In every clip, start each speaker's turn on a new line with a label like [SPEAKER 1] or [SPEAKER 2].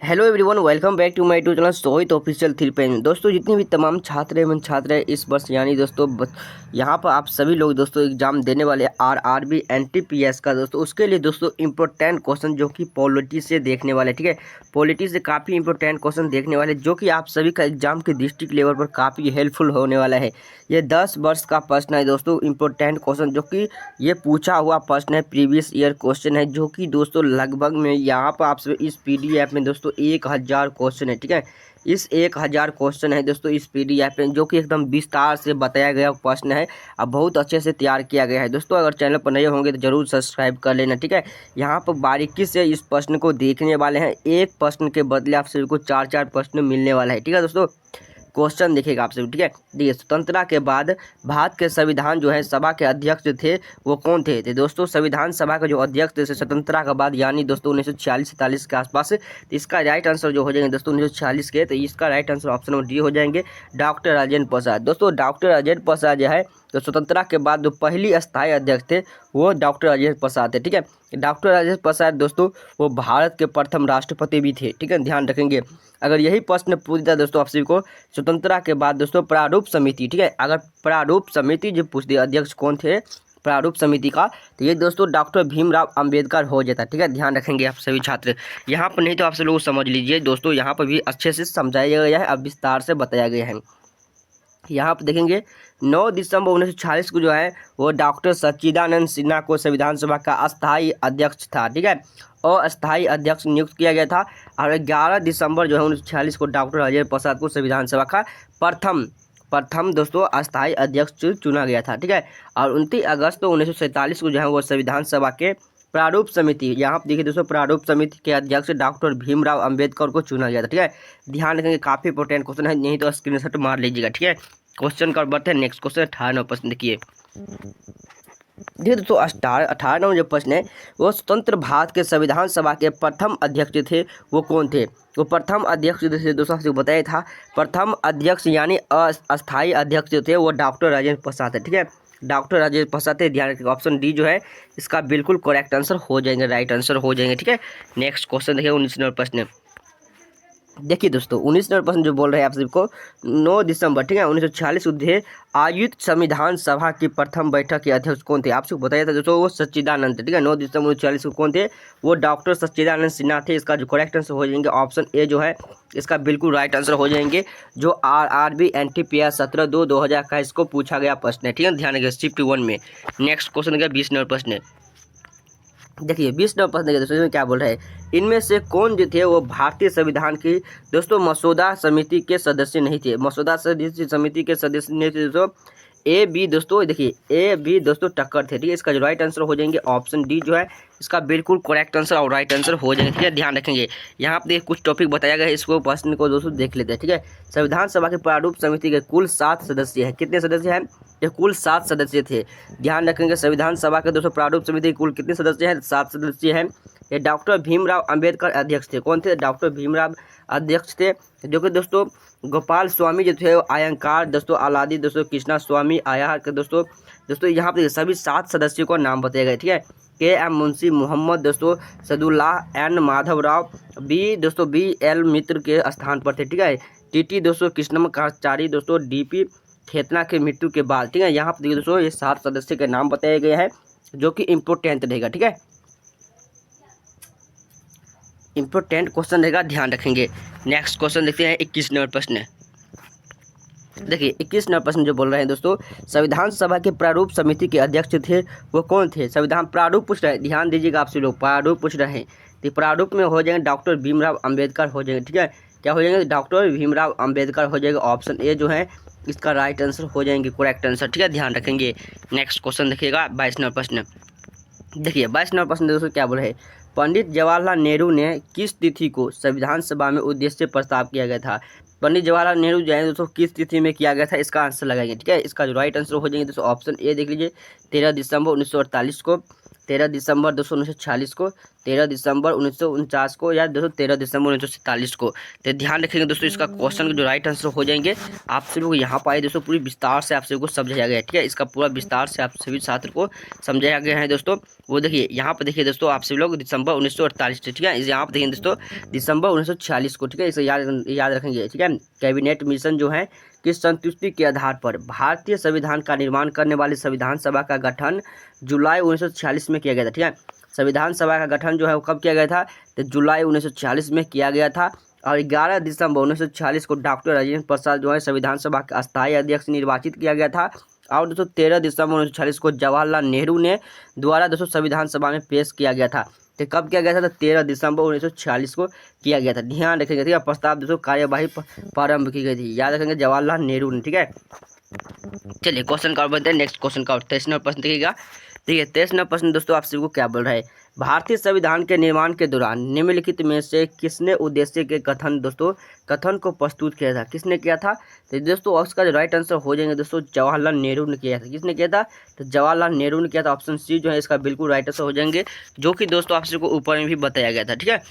[SPEAKER 1] Hello everyone, welcome back to my YouTube channel Sohit official three pen. दोस्तों जितने भी तमाम छात्र एवं छात्र हैं इस वर्ष यानी दोस्तों यहाँ पर आप सभी लोग दोस्तों एग्जाम देने वाले आरआरबी एनटीपीएस का दोस्तों उसके लिए दोस्तों इंपॉर्टेंट क्वेश्चन जो कि पॉलिटी से देखने वाले, ठीक है। पॉलिटी से काफ़ी इंपॉर्टेंट क्वेश्चन देखने वाले जो कि आप सभी का एग्जाम के डिस्ट्रिक्ट लेवल पर काफ़ी हेल्पफुल होने वाला है। ये 10 वर्ष का प्रश्न है दोस्तों, इंपॉर्टेंट क्वेश्चन जो कि ये पूछा हुआ प्रश्न है, प्रीवियस ईयर क्वेश्चन है जो कि दोस्तों लगभग में यहाँ पर आप इस पीडीएफ में दोस्तों 1000 क्वेश्चन है, ठीक है। इस 1000 क्वेश्चन है दोस्तों इस पीडीएफ में जो कि एकदम विस्तार से बताया गया प्रश्न है। अब बहुत अच्छे से तैयार किया गया है दोस्तों। अगर चैनल पर नए होंगे तो जरूर सब्सक्राइब कर लेना, ठीक है। यहाँ पर बारीकी से इस प्रश्न को देखने वाले हैं। एक प्रश्न के बदले आप सभी को 4-4 प्रश्न मिलने वाला है, ठीक है दोस्तों। क्वेश्चन देखिएगा आप सभी, ठीक है। देखिए, स्वतंत्रता के बाद भारत के संविधान जो है सभा के अध्यक्ष थे वो कौन थे? तो दोस्तों संविधान सभा के जो अध्यक्ष थे स्वतंत्रता के बाद यानी दोस्तों 1946-47 के आसपास। तो इसका राइट आंसर जो हो जाएंगे दोस्तों 1946 के, तो इसका right answer option number D हो जाएंगे, डॉक्टर राजेंद्र प्रसाद। दोस्तों डॉक्टर राजेंद्र प्रसाद जो है तो स्वतंत्रता के बाद जो पहली स्थायी अध्यक्ष थे वो डॉक्टर राजेंद्र प्रसाद थे, ठीक है। डॉक्टर राजेंद्र प्रसाद दोस्तों वो भारत के प्रथम राष्ट्रपति भी थे, ठीक है, ध्यान रखेंगे। अगर यही प्रश्न पूछ दिया दोस्तों आप सभी को स्वतंत्रता के बाद दोस्तों प्रारूप समिति, ठीक है, अगर प्रारूप समिति जो पूछ दिया अध्यक्ष कौन थे प्रारूप समिति का, तो ये दोस्तों डॉक्टर भीमराव अंबेडकर हो जाता, ठीक है। ध्यान रखेंगे आप सभी छात्र। यहाँ पर नहीं तो आप सब लोग समझ लीजिए दोस्तों, यहाँ पर भी अच्छे से समझाया गया है, अब विस्तार से बताया गया है। यहाँ पर देखेंगे 9 दिसंबर 1946 को जो है वो डॉक्टर सच्चिदानंद सिन्हा को संविधान सभा का अस्थायी अध्यक्ष था, ठीक है, और अस्थायी अध्यक्ष नियुक्त किया गया था। और 11 दिसंबर जो है 1946 को डॉक्टर राजेंद्र प्रसाद को संविधान सभा का प्रथम दोस्तों अस्थायी अध्यक्ष चुना गया था, ठीक है। और 29 अगस्त 1947 को जो है वो संविधान सभा के प्रारूप समिति, यहाँ पर देखिए दोस्तों प्रारूप समिति के अध्यक्ष डॉक्टर भीमराव अंबेडकर को चुना गया था, ठीक है। ध्यान रखेंगे, काफ़ी इंपॉर्टेंट क्वेश्चन है, नहीं तो स्क्रीनशॉट मार लीजिएगा, ठीक है। क्वेश्चन का बढ़ते हैं नेक्स्ट क्वेश्चन 18 प्रश्न देखिए। देखिए दोस्तों 18 जो प्रश्न है वो स्वतंत्र भारत के संविधान सभा के प्रथम अध्यक्ष थे वो कौन थे? वो प्रथम अध्यक्ष जैसे दोस्तों से बताया था, प्रथम अध्यक्ष यानी अस्थायी अध्यक्ष जो थे वो डॉक्टर राजेंद्र प्रसाद है, ठीक है। डॉक्टर राजेंद्र प्रसाद है, ध्यान रखिएगा। ऑप्शन डी जो है इसका बिल्कुल करेक्ट आंसर हो जाएंगे, राइट आंसर हो जाएंगे, ठीक है। नेक्स्ट क्वेश्चन देखिए 19 नंबर प्रश्न। देखिए दोस्तों 19 नंबर प्रश्न जो बोल रहे हैं आप सबको 9 दिसंबर, ठीक है, 1946 को आयुक्त संविधान सभा की प्रथम बैठक के अध्यक्ष कौन थे? आपसे बताया था दोस्तों वो सच्चिदानंद थे, ठीक है। 9 दिसंबर 1946 को कौन थे? वो डॉक्टर सच्चिदानंद सिन्हा थे। इसका जो करेक्ट आंसर हो जाएंगे ऑप्शन ए जो है इसका बिल्कुल राइट आंसर हो जाएंगे, जो आरआरबी एनटीपीएस 17/2/2021 को पूछा गया प्रश्न है, ठीक है। ध्यान रखिए शिफ्ट 1 में। नेक्स्ट क्वेश्चन देखिए 20 नंबर प्रश्न है। देखिए 20 नंबर प्रश्न देखिए दोस्तों क्या बोल रहे हैं, इनमें से कौन जो थे वो भारतीय संविधान की दोस्तों मसौदा समिति के सदस्य नहीं थे? मसौदा समिति के सदस्य नहीं थे दोस्तों। ए बी दोस्तों, देखिए ए बी दोस्तों टक्कर थे, ठीक है। इसका जो राइट आंसर हो जाएंगे ऑप्शन डी जो है इसका बिल्कुल करेक्ट आंसर और राइट आंसर हो जाएंगे, ठीक है। ध्यान रखेंगे, यहाँ पे कुछ टॉपिक बताया गया है, इसको प्रश्न को दोस्तों देख लेते हैं, ठीक है। संविधान सभा के प्रारूप समिति के कुल 7 सदस्य हैं। कितने सदस्य हैं? ये कुल 7 सदस्य थे। ध्यान रखेंगे संविधान सभा के दोस्तों प्रारूप समिति के कुल कितने सदस्य हैं? 7 सदस्य हैं। ये डॉक्टर भीमराव अंबेडकर अध्यक्ष थे। कौन थे? डॉक्टर भीमराव अध्यक्ष थे, जो कि दोस्तों गोपाल स्वामी जो थे अयंकार दोस्तों, अलादी दोस्तों, कृष्णा स्वामी आया के दोस्तों यहाँ पे सभी 7 सदस्यों को नाम बताए गए, ठीक है। के एम मुंशी, मोहम्मद दोस्तों सदुल्लाह, एन माधवराव, बी दोस्तों बी एल मित्र के स्थान पर थे, ठीक है। टीटी दोस्तों कृष्णमाचारी दोस्तों डीपी खेतना के मृत्यु के बाद, ठीक है। यहाँ पर देखिए दोस्तों ये 7 सदस्य के नाम बताए गए हैं जो कि इम्पोर्टेंट रहेगा, ठीक है। इंपॉर्टेंट क्वेश्चन रहेगा, ध्यान रखेंगे। नेक्स्ट क्वेश्चन देखते हैं 21 नंबर प्रश्न। देखिए 21 नंबर प्रश्न जो बोल रहे हैं दोस्तों, संविधान सभा के प्रारूप समिति के अध्यक्ष थे वो कौन थे? संविधान प्रारूप पूछ रहे हैं, ध्यान दीजिएगा आप सभी लोग, प्रारूप पूछ रहे हैं। तो प्रारूप में हो जाएंगे डॉक्टर भीमराव अंबेडकर हो जाएंगे, ठीक है। क्या हो जाएंगे? डॉक्टर भीमराव अंबेडकर हो जाएगा। ऑप्शन ए जो है इसका राइट आंसर हो जाएंगे, करेक्ट आंसर, ठीक है। ध्यान रखेंगे। नेक्स्ट क्वेश्चन देखिएगा 22 नंबर प्रश्न। देखिए 22 नंबर प्रश्न दोस्तों क्या बोल रहे हैं, पंडित जवाहरलाल नेहरू ने किस तिथि को संविधान सभा में उद्देश्य प्रस्ताव किया गया था? पंडित जवाहरलाल नेहरू जो है दोस्तों किस तिथि में किया गया था, इसका आंसर लगाएंगे, ठीक है। इसका जो राइट आंसर हो जाएंगे दोस्तों ऑप्शन ए देख लीजिए 13 दिसंबर 1948 को, 13 दिसंबर दोस्तों 1946 को, 13 दिसंबर 1949 को या दोस्तों 13 दिसंबर 1947 को। तो ध्यान रखेंगे दोस्तों, इसका क्वेश्चन के जो राइट आंसर हो जाएंगे आप सभी को यहाँ पर आए दोस्तों पूरी विस्तार से आप सभी को समझाया गया है, ठीक है। इसका पूरा विस्तार से आप सभी छात्र को समझाया गया है दोस्तों। वो देखिए यहाँ पर देखिए दोस्तों, आप सभी लोग दिसंबर 1948, ठीक है। यहाँ पर देखिए दोस्तों दिसंबर 1946 को, ठीक है। इसे याद रखेंगे, ठीक है। कैबिनेट मिशन जो है किस संतुष्टि के आधार पर भारतीय संविधान का निर्माण करने वाली संविधान सभा का गठन जुलाई 1946 में किया गया था, ठीक है। संविधान सभा का गठन जो है वो कब किया गया था, तो जुलाई 1946 में किया गया था। और 11 दिसंबर 1946 को डॉक्टर राजेंद्र प्रसाद जो है संविधान सभा के अस्थायी अध्यक्ष निर्वाचित किया गया था। और दोस्तों 13 दिसंबर 1946 को जवाहरलाल नेहरू ने द्वारा दोस्तों संविधान सभा में पेश किया गया था। तो कब किया गया था, तो 13 दिसंबर 1946 को किया गया था। ध्यान रखेंगे, ठीक है। प्रस्ताव दोस्तों कार्यवाही प्रारंभ की गई थी, याद रखेंगे जवाहरलाल नेहरू ने, ठीक है। चलिए क्वेश्चन का बढ़ते हैं, नेक्स्ट क्वेश्चन का 23 नंबर प्रश्न देखिएगा। देखिए 23 नंबर प्रश्न दोस्तों आप सभी को क्या बोल रहा है, भारतीय संविधान के निर्माण के दौरान निम्नलिखित में से किसने उद्देश्य के कथन को प्रस्तुत किया था, किसने किया था। तो दोस्तों उसका जो राइट आंसर हो जाएंगे दोस्तों जवाहरलाल नेहरू ने किया था। किसने किया था, तो जवाहरलाल नेहरू ने किया था। ऑप्शन सी जो है इसका बिल्कुल राइट आंसर हो जाएंगे, जो कि दोस्तों आप सभी को ऊपर में भी बताया गया था, ठीक है।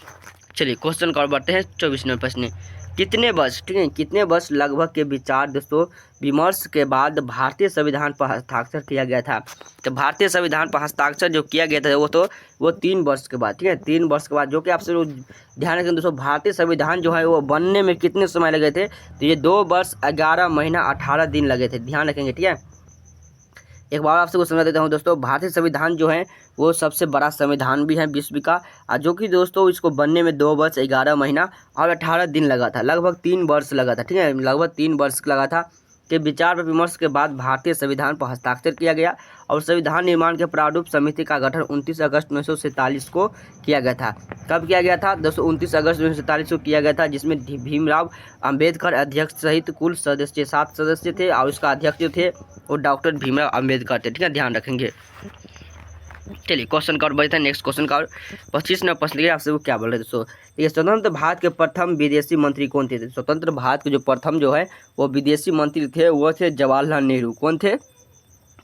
[SPEAKER 1] चलिए क्वेश्चन का बढ़ते हैं 24 नंबर प्रश्न। कितने वर्ष, ठीक है, कितने वर्ष लगभग के विचार दोस्तों विमर्श के बाद भारतीय संविधान पर हस्ताक्षर किया गया था। तो भारतीय संविधान पर हस्ताक्षर जो किया गया था वो 3 वर्ष के बाद, ठीक है, 3 वर्ष के बाद। जो कि आपसे ध्यान रखें दोस्तों, भारतीय संविधान जो है वो बनने में कितने समय लगे थे, तो ये 2 वर्ष 11 महीना 18 दिन लगे थे। ध्यान रखेंगे, ठीक है। एक बार आपसे को समझा देता हूँ दोस्तों, भारतीय संविधान जो है वो सबसे बड़ा संविधान भी है विश्व का, जो कि दोस्तों इसको बनने में 2 वर्ष 11 महीना और 18 दिन लगा था, लगभग 3 वर्ष लगा था, ठीक है, लगभग 3 वर्ष लगा था। के विचार व विमर्श के बाद भारतीय संविधान पर हस्ताक्षर किया गया और संविधान निर्माण के प्रारूप समिति का गठन 29 अगस्त 1947 को किया गया था। कब किया गया था दोस्तों, 29 अगस्त 1947 को किया गया था, जिसमें भीमराव अंबेडकर अध्यक्ष सहित कुल सदस्य 7 सदस्य थे और इसका अध्यक्ष जो थे वो डॉक्टर भीमराव अंबेडकर थे, ठीक है। ध्यान रखेंगे। चलिए क्वेश्चन का और बढ़ते हैं, नेक्स्ट क्वेश्चन का और 25 नंबर प्रश्न देखिए आपसे वो क्या बोल रहे हैं दोस्तों। देखिए स्वतंत्र भारत के प्रथम विदेशी मंत्री कौन थे। स्वतंत्र भारत के जो प्रथम जो है वो विदेशी मंत्री थे वो थे जवाहरलाल नेहरू। कौन थे,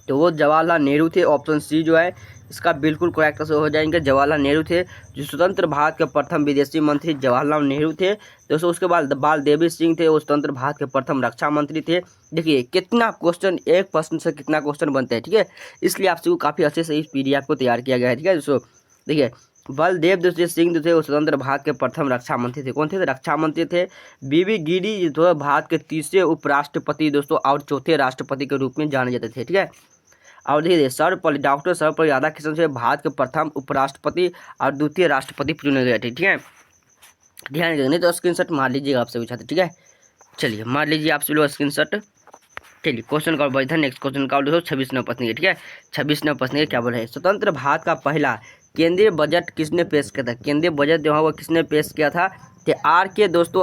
[SPEAKER 1] तो वो जवाहरलाल नेहरू थे। ऑप्शन सी जो है इसका बिल्कुल करेक्ट आंसर हो जाएंगे, जवाहरलाल नेहरू थे जो स्वतंत्र भारत के प्रथम विदेशी मंत्री जवाहरलाल नेहरू थे दोस्तों। उसके बाद बाल देवी सिंह थे, वो स्वतंत्र भारत के प्रथम रक्षा मंत्री थे। देखिए कितना क्वेश्चन, एक प्रश्न से कितना क्वेश्चन बनते हैं, ठीक है, इसलिए आप सबको काफ़ी अच्छे से इस PDF को तैयार किया गया है, ठीक है दोस्तों। देखिए बलदेव दोस्तों सिंह जो थे वो स्वतंत्र भारत के प्रथम रक्षा मंत्री थे। कौन थे, रक्षा मंत्री थे। बीबी गिरी जो भारत के तीसरे उपराष्ट्रपति दोस्तों और चौथे राष्ट्रपति के रूप में जाने जाते थे, ठीक है। और देखिए सर्वपल्ली डॉक्टर सर्वपल्ली राधाकृष्णन से भारत के प्रथम उपराष्ट्रपति और द्वितीय राष्ट्रपति चुने गए थे, ठीक है। ध्यान रखिए, नहीं तो स्क्रीनशॉट मार लीजिएगा आप सभी छात्र, ठीक है। चलिए मार लीजिए आप सभी लोग स्क्रीनशॉट। चलिए क्वेश्चन का बढ़ते हैं, नेक्स्ट क्वेश्चन का दोस्तों 26 नंबर प्रश्न, ठीक है। 26 नंबर प्रश्न क्या बोल रहे हैं, स्वतंत्र भारत का पहला केंद्रीय बजट किसने पेश किया था। केंद्रीय बजट जो है वो किसने पेश किया था, तो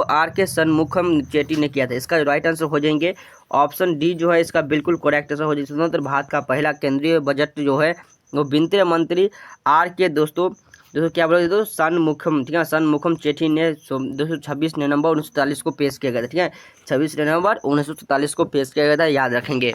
[SPEAKER 1] आर के सन्मुखम चेट्टी ने किया था। इसका राइट आंसर हो जाएंगे ऑप्शन डी जो है इसका बिल्कुल करेक्ट आंसर हो जाएगा। स्वतंत्र भारत का पहला केंद्रीय बजट जो है वो वित्त मंत्री के दोस्तों क्या बोले दोस्तों सन्मुखम, ठीक है, सन्मुखम चेट्टी ने दोस्तों 26 नवंबर 1947 को पेश किया गया था, ठीक है। 26 नवंबर 1947 को पेश किया गया था, याद रखेंगे।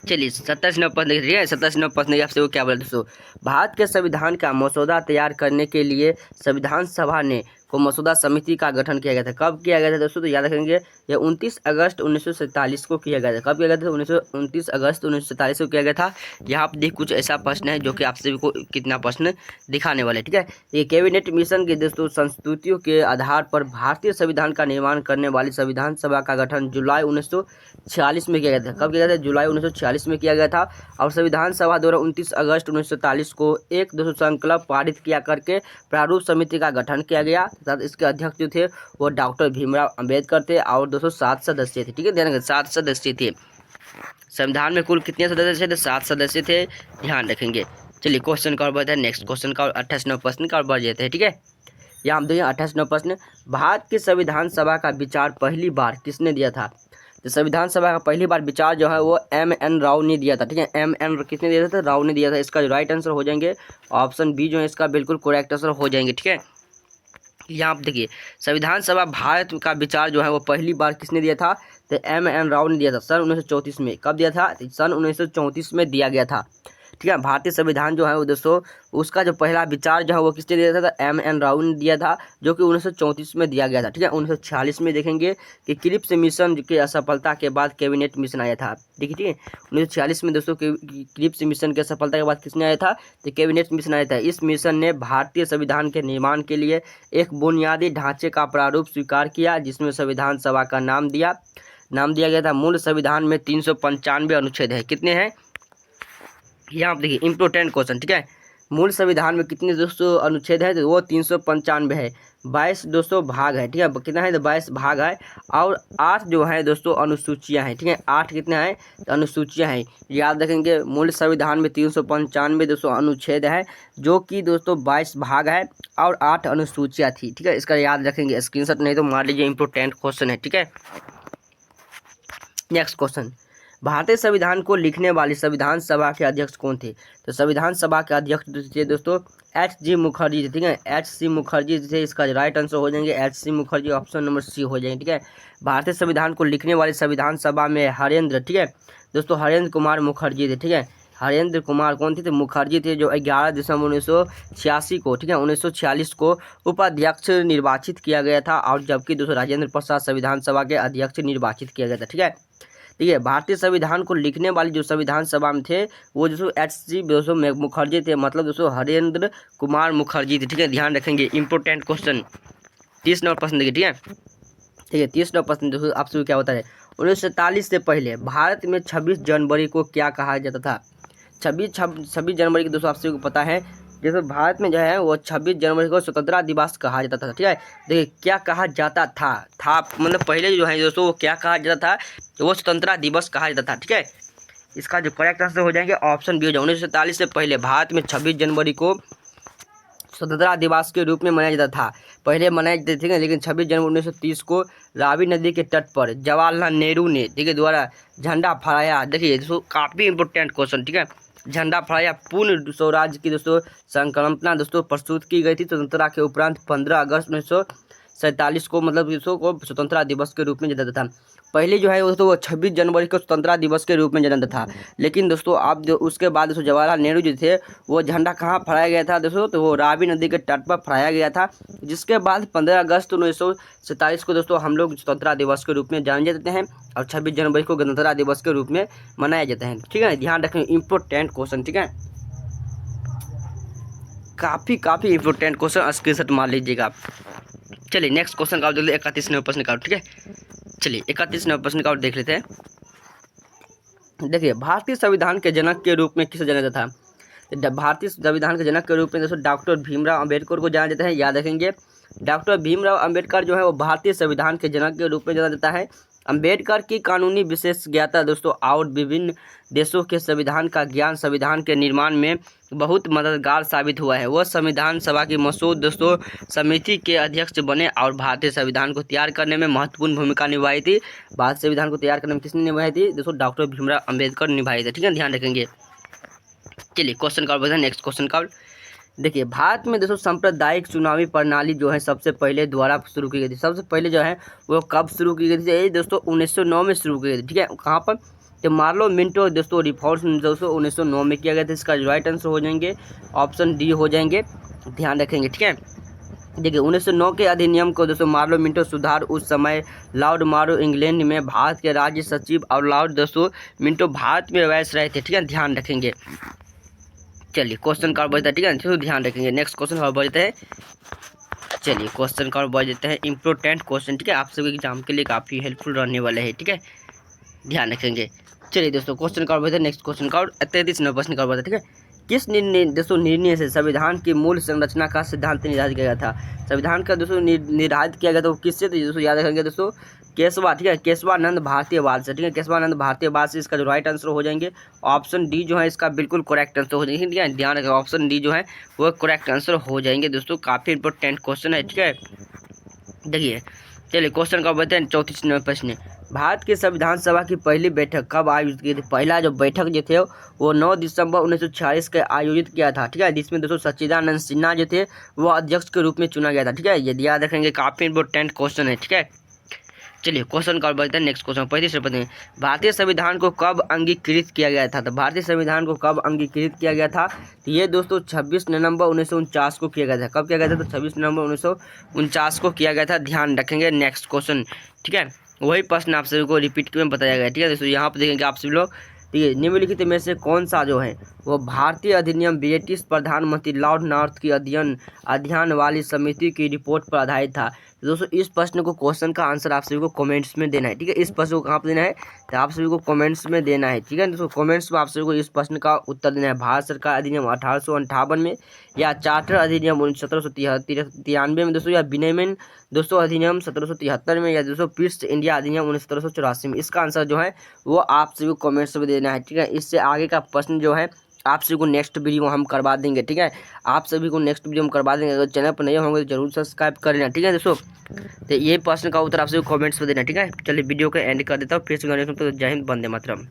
[SPEAKER 1] चलिए 27 नंबर प्रश्न देखिए, 27 नंबर प्रश्न आपसे वो क्या बोले दोस्तों, भारत के संविधान का मसौदा तैयार करने के लिए संविधान सभा ने को मसौदा समिति का गठन किया गया था। कब किया गया था दोस्तों, तो याद रखेंगे ये 29 अगस्त 1947 को किया गया था। कब किया गया था, 29 अगस्त 1947 को किया गया था। यहाँ पर कुछ ऐसा प्रश्न है जो कि आप सभी को कितना प्रश्न दिखाने वाले, ठीक है। ये कैबिनेट मिशन के दोस्तों संस्तुतियों के आधार पर भारतीय संविधान का निर्माण करने वाली संविधान सभा का गठन जुलाई 1946 में किया गया था। कब किया गया था, जुलाई 1946 में किया गया था। और संविधान सभा द्वारा 29 अगस्त 1947 को एक दोस्तों संकल्प पारित किया करके प्रारूप समिति का गठन किया गया। इसके अध्यक्ष जो थे वो डॉक्टर भीमराव अंबेडकर थे और 207 सदस्य थे, ठीक है। ध्यान रखें 7 सदस्य थे। संविधान में कुल कितने सदस्य थे, 7 सदस्य थे, ध्यान रखेंगे। चलिए क्वेश्चन का और बढ़ते हैं, नेक्स्ट क्वेश्चन का 28 नंबर प्रश्न का और बढ़ जाते हैं, ठीक है। यहाँ हम देखिए 28 नंबर प्रश्न, भारत की संविधान सभा का विचार पहली बार किसने दिया था। तो संविधान सभा का पहली बार विचार जो है वो M.N. राव ने दिया था, ठीक है। M.N. किसने दिया था, राव ने दिया था। इसका जो राइट आंसर हो जाएंगे ऑप्शन बी जो है इसका बिल्कुल करेक्ट आंसर हो जाएंगे, ठीक है। यहाँ आप देखिए संविधान सभा भारत का विचार जो है वो पहली बार किसने दिया था, तो M.N. राव ने दिया था सन 1934 में। कब दिया था, सन 1934 में दिया गया था। ठीक है। भारतीय संविधान जो है वो दोस्तों उसका जो पहला विचार जो है वो किसने दिया था, M.N. राव ने दिया था, जो कि 1934 में दिया गया था। ठीक है। 1946 में देखेंगे कि क्रिप्स मिशन की असफलता के बाद कैबिनेट मिशन आया था। देखिए ठीक है, 1946 में दोस्तों क्रिप्स मिशन की असफलता के बाद किसने आया था, तो कैबिनेट मिशन आया था। इस मिशन ने भारतीय संविधान के निर्माण के लिए एक बुनियादी ढांचे का प्रारूप स्वीकार किया, जिसमें संविधान सभा का नाम दिया गया था। मूल संविधान में 395 अनुच्छेद है। कितने हैं यहाँ आप देखिए, इम्पोर्टेंट क्वेश्चन। ठीक है, मूल संविधान में कितने दोस्तों अनुच्छेद है, तो वो 395 है। 22 दोस्तों भाग है। ठीक है, कितना है, तो 22 भाग है। और 8 जो है दोस्तों अनुसूचियां हैं। ठीक है, 8 कितना है, तो अनुसूचियां हैं। याद रखेंगे, मूल संविधान में 395 दोस्तों अनुच्छेद है, जो कि दोस्तों 22 भाग है और 8 अनुसूचियां थी। ठीक है, इसका याद रखेंगे, स्क्रीनशॉट नहीं तो मार लीजिए, इंपॉर्टेंट क्वेश्चन है। ठीक है, नेक्स्ट क्वेश्चन, भारतीय संविधान को लिखने वाली संविधान सभा के अध्यक्ष कौन थे, तो संविधान सभा के अध्यक्ष थे दोस्तों H.G. मुखर्जी थे। ठीक है, H.C. मुखर्जी थे। इसका राइट आंसर हो जाएंगे H.C. Mukherjee, option number C हो जाएंगे। ठीक है, भारतीय संविधान को लिखने वाली संविधान सभा में हरेंद्र, ठीक है दोस्तों, हरेंद्र कुमार मुखर्जी थे। ठीक है, हरेंद्र कुमार कौन थे, तो मुखर्जी थे, जो 11 दिसंबर 1986 को, ठीक है 1946 को उपाध्यक्ष निर्वाचित किया गया था, और जबकि दोस्तों राजेंद्र प्रसाद संविधान सभा के अध्यक्ष निर्वाचित किया गया था। ठीक है, ठीक है, भारतीय संविधान को लिखने वाली जो संविधान सभा में थे वो दोस्तों H.C. दोस्तों मुखर्जी थे, मतलब दोस्तों हरेंद्र कुमार मुखर्जी थे। ठीक है, ध्यान रखेंगे, इंपॉर्टेंट क्वेश्चन 30 नंबर प्रश्न देखिए। ठीक है, ठीक है, 30 नंबर प्रश्न दोस्तों आपसे क्या होता है, 1947 से पहले भारत में 26 जनवरी को क्या कहा जाता था। 26 जनवरी की दोस्तों आपसे पता है, जैसे भारत में जो है वो 26 जनवरी को स्वतंत्रता दिवस कहा जाता था। ठीक है, देखिए क्या कहा जाता था मतलब पहले जो है दोस्तों वो क्या कहा जाता था, तो वो स्वतंत्रता दिवस कहा जाता था। ठीक है, इसका जो करेक्ट आंसर हो जाएंगे ऑप्शन बी हो जाएगा। 1947 से पहले भारत में 26 जनवरी को स्वतंत्रता दिवस के रूप में मनाया जाता था, पहले मनाए जाते थे, लेकिन 26 जनवरी 1930 को रावी नदी के तट पर जवाहरलाल नेहरू ने, ठीक है, द्वारा झंडा फहराया। देखिए दोस्तों काफ़ी इंपॉर्टेंट क्वेश्चन। ठीक है, झंडा फहराया, पूर्ण स्वराज की दोस्तों संकल्पना दोस्तों प्रस्तुत की गई थी। स्वतंत्रता के उपरांत 15 अगस्त 1947 को मतलब दोस्तों को स्वतंत्रता दिवस के रूप में जाना था। पहले जो है दोस्तों वो 26 जनवरी को स्वतंत्रता दिवस के रूप में जाना था, लेकिन दोस्तों आप जो उसके बाद दोस्तों जवाहरलाल नेहरू जी थे, वो झंडा कहाँ फहराया गया था दोस्तों, तो वो रावी नदी के तट पर फहराया गया था, जिसके बाद 15 अगस्त 1947 को दोस्तों हम लोग स्वतंत्रता दिवस के रूप में जाने जाते हैं, और 26 जनवरी को गणतंत्रता दिवस के रूप में मनाया जाता है। ठीक है, ध्यान रखें, इंपॉर्टेंट क्वेश्चन। ठीक है, काफ़ी इंपॉर्टेंट क्वेश्चन, स्क्रीनशॉट मार लीजिएगा आप। चलिए नेक्स्ट क्वेश्चन का 31 प्रश्न का, ठीक है, चलिए 31 प्रश्न का देख लेते हैं। देखिए, भारतीय संविधान के जनक के रूप में किसे जाना जाता है, तो भारतीय संविधान के जनक के रूप में दोस्तों डॉक्टर भीमराव अंबेडकर को जाना जाता है। याद रखेंगे, डॉक्टर भीमराव अंबेडकर जो है वो भारतीय संविधान के जनक के रूप में जाना जाता है। अंबेडकर की कानूनी विशेषज्ञता दोस्तों और विभिन्न देशों के संविधान का ज्ञान संविधान के निर्माण में बहुत मददगार साबित हुआ है। वह संविधान सभा की मसूद दोस्तों समिति के अध्यक्ष बने और भारतीय संविधान को तैयार करने में महत्वपूर्ण भूमिका निभाई थी। भारतीय संविधान को तैयार करने में किसने निभाई थी, दोस्तों डॉक्टर भीमराव अंबेडकर निभाई थी। ठीक है, ध्यान रखेंगे। चलिए क्वेश्चन का बढ़ते हैं, नेक्स्ट क्वेश्चन का। देखिए, भारत में दोस्तों सांप्रदायिक चुनावी प्रणाली जो है सबसे पहले द्वारा शुरू की गई थी। सबसे पहले जो है वो कब शुरू की गई थी, ये दोस्तों 1909 में शुरू की गई थी। ठीक है, कहाँ पर, तो मार्लो मिंटो दोस्तों रिफॉर्म्स दोस्तों 1909 में किया गया था। इसका राइट आंसर हो जाएंगे ऑप्शन डी हो जाएंगे, ध्यान रखेंगे। ठीक है, देखिए 1909 के अधिनियम को दोस्तों मार्लो मिंटो सुधार उस समय लॉर्ड मारो इंग्लैंड में भारत के राज्य सचिव और लॉर्ड दोस्तों मिंटो भारत में वैस रहे थे। ठीक है, ध्यान रखेंगे। चलिए क्वेश्चन का और बढ़ता है, ठीक है, तो ध्यान रखेंगे। नेक्स्ट क्वेश्चन और बढ़ते हैं। चलिए क्वेश्चन का और बढ़ देते हैं, इंपॉर्टेंट क्वेश्चन। ठीक है, आप सभी एग्जाम के लिए काफ़ी हेल्पफुल रहने वाले हैं। ठीक है, ध्यान रखेंगे। चलिए दोस्तों क्वेश्चन का और बढ़ते हैं, नेक्स्ट क्वेश्चन का और 33 नंबर प्रश्न का और बढ़ता है। ठीक है, किस निर्णय से संविधान की मूल संरचना का सिद्धांत निर्धारित किया गया था। संविधान का दोस्तों निर्धारित किया गया था वो किससे, तो दोस्तों याद रखेंगे दोस्तों केशवा, ठीक है, केशवानंद भारतीयवाद से। ठीक है, केशवानंद भारतीयवाद से इसका जो राइट आंसर हो जाएंगे ऑप्शन डी जो है इसका बिल्कुल करेक्ट आंसर हो जाएंगे। ठीक है, ध्यान रखें, ऑप्शन डी जो है वो करेक्ट आंसर हो जाएंगे दोस्तों, काफ़ी इंपॉर्टेंट क्वेश्चन है। ठीक है, देखिए चलिए क्वेश्चन का बताएं 34 नंबर प्रश्न। भारत की संविधान सभा की पहली बैठक कब आयोजित की थी। पहला जो बैठक जो थे वो 9 दिसंबर 1946 के आयोजित किया था। ठीक है, जिसमें दोस्तों सच्चिदानंद सिन्हा जो थे वो अध्यक्ष के रूप में चुना गया था। ठीक है, ये याद रखेंगे, काफ़ी इंपॉर्टेंट क्वेश्चन है। ठीक है, चलिए क्वेश्चन का बढ़ते हैं नेक्स्ट क्वेश्चन 35 से पढ़ते हैं। भारतीय संविधान को कब अंगीकृत किया गया था? तो भारतीय संविधान को कब अंगीकृत किया गया था? तो ये दोस्तों 26 नवंबर 1949 को किया गया था। कब किया गया था? तो 26 नवंबर 1949 को किया गया था। ध्यान रखेंगे। नेक्स्ट क्वेश्चन, ठीक है, वही प्रश्न आप सभी को रिपीट में बताया गया। ठीक है दोस्तों, यहाँ पर देखेंगे आप सभी लोग, ठीक है, निम्नलिखित में से कौन सा जो है वो भारतीय अधिनियम ब्रिटिश प्रधानमंत्री लॉर्ड नॉर्थ की अध्ययन वाली समिति की रिपोर्ट पर आधारित था? तो दोस्तों इस प्रश्न को, क्वेश्चन का आंसर आप सभी को कमेंट्स में देना है। ठीक है, इस प्रश्न को कहाँ पर देना है? तो आप सभी को कमेंट्स में देना है। ठीक है दोस्तों, कमेंट्स में आप सभी को इस प्रश्न का उत्तर देना है। भारत सरकार अधिनियम 1858 में, या चार्टर अधिनियम 1793 में दोस्तों, या विनियमन दोस्तों अधिनियम 1773 में, या दोस्तों पिट्स इंडिया अधिनियम 1784 में। इसका आंसर जो है वो आप सभी को कमेंट्स में देना है। ठीक है, इससे आगे का प्रश्न जो है आप सभी को नेक्स्ट वीडियो हम करवा देंगे। ठीक है, आप सभी को नेक्स्ट वीडियो में करवा देंगे। अगर चैनल पर नए होंगे तो जरूर सब्सक्राइब कर लेना। ठीक है दोस्तों, तो ये प्रश्न का उत्तर आप सभी कमेंट्स में देना। ठीक है, चलिए वीडियो को एंड कर देता हूँ। फिर से जय हिंद, वंदे मातरम।